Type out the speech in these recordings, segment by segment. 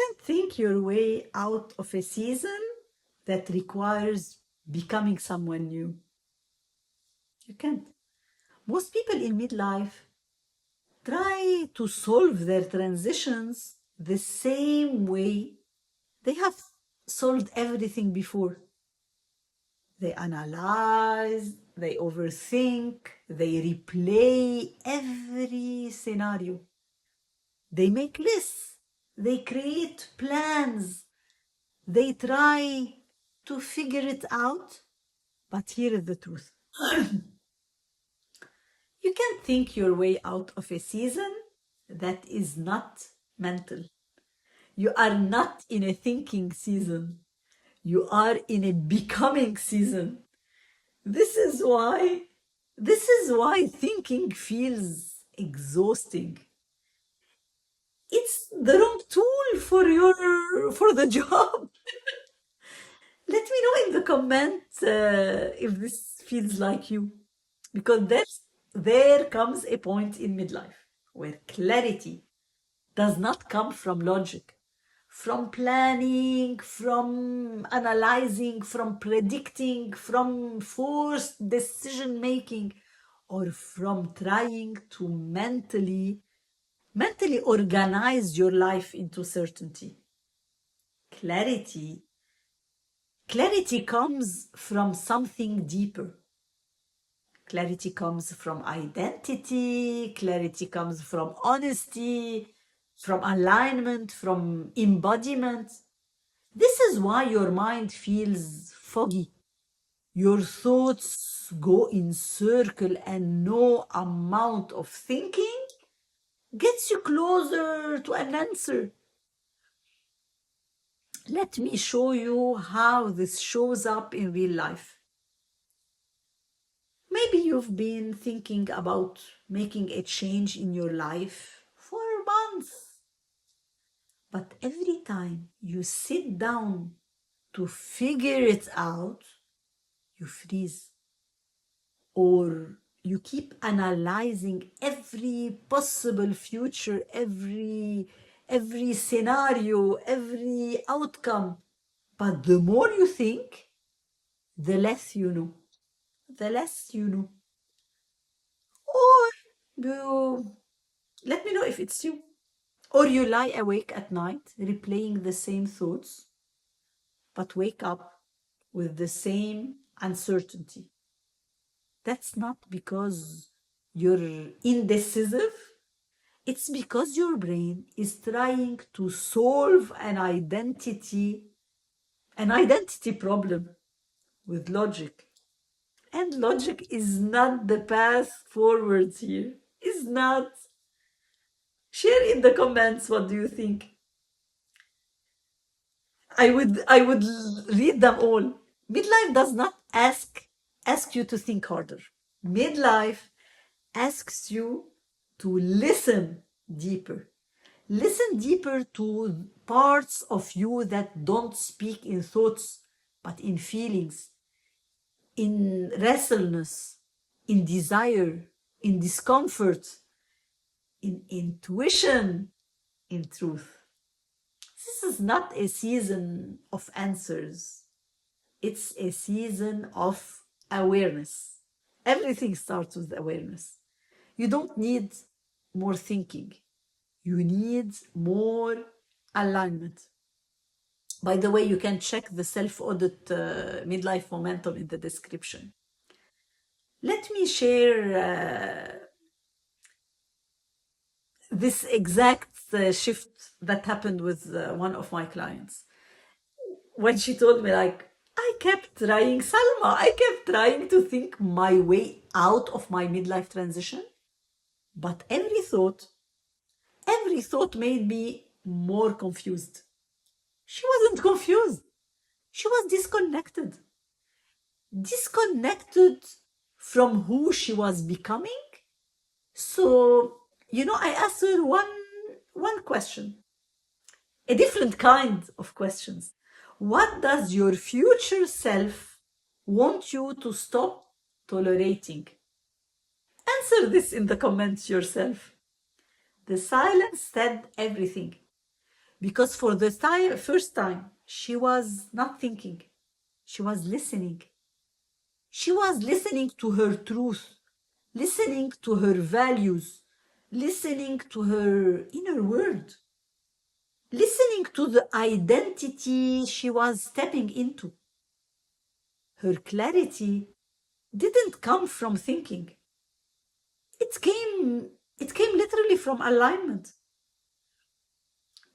can think your way out of a season that requires becoming someone new. You can't. Most people in midlife try to solve their transitions the same way they have solved everything before. They analyze, they overthink, they replay every scenario. They make lists, they create plans, they try to figure it out. But here is the truth. You can't think your way out of a season that is not mental. You are not in a thinking season. You are in a becoming season. This is why thinking feels exhausting. It's the wrong tool for the job. Let me know in the comments if this feels like you, because there comes a point in midlife where clarity does not come from logic, from planning, from analyzing, from predicting, from forced decision making, or from trying to mentally organize your life into certainty. Clarity comes from something deeper. Clarity comes from identity, clarity comes from honesty, from alignment, from embodiment. This is why your mind feels foggy. Your thoughts go in circle, and no amount of thinking gets you closer to an answer. Let me show you how this shows up in real life. Maybe you've been thinking about making a change in your life for months. But every time you sit down to figure it out, you freeze. Or you keep analyzing every possible future, every scenario, every outcome. But the more you think, the less you know. The less you know. Or let me know if it's you. Or you lie awake at night replaying the same thoughts, but wake up with the same uncertainty. That's not because you're indecisive. It's because your brain is trying to solve an identity problem with logic. And logic is not the path forward here. It's not. Share in the comments, what do you think? I would read them all. Midlife does not ask you to think harder. Midlife asks you to listen deeper. Listen deeper to parts of you that don't speak in thoughts, but in feelings, in restlessness, in desire, in discomfort, in intuition, in truth. This is not a season of answers. It's a season of awareness. Everything starts with awareness. You don't need more thinking. You need more alignment. By the way, you can check the self-audit Midlife Momentum in the description. Let me share this exact shift that happened with one of my clients. When she told me, like, I kept trying to think my way out of my midlife transition, but every thought made me more confused. She wasn't confused. She was disconnected. Disconnected from who she was becoming. So, I asked her one question, a different kind of questions. What does your future self want you to stop tolerating? Answer this in the comments yourself. The silence said everything. Because for the first time, she was not thinking, she was listening. She was listening to her truth, listening to her values, listening to her inner world, listening to the identity she was stepping into. Her clarity didn't come from thinking. It came literally from alignment.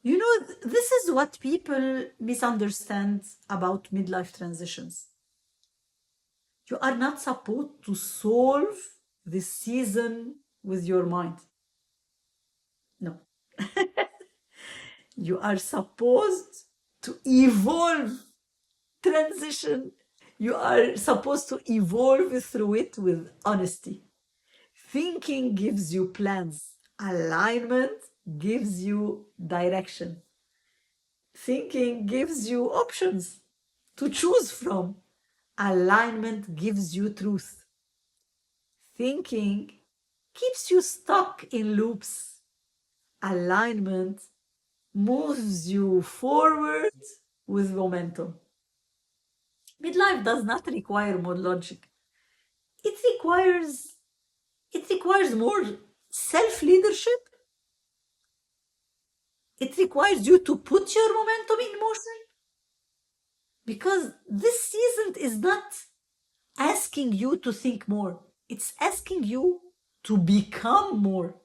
You know, this is what people misunderstand about midlife transitions. You are not supposed to solve this season with your mind. No. You are supposed to evolve, transition. You are supposed to evolve through it with honesty. Thinking gives you plans, alignment gives you direction. Thinking gives you options to choose from. Alignment gives you truth. Thinking keeps you stuck in loops. Alignment moves you forward with momentum. Midlife does not require more logic. It requires more self-leadership. It requires you to put your momentum in motion. Because this season is not asking you to think more. It's asking you to become more.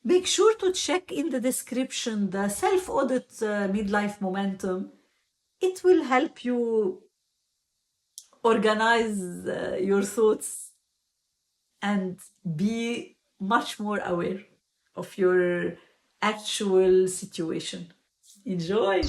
Make sure to check in the description the self-audit midlife momentum. It will help you organize your thoughts and be much more aware of your actual situation. Enjoy!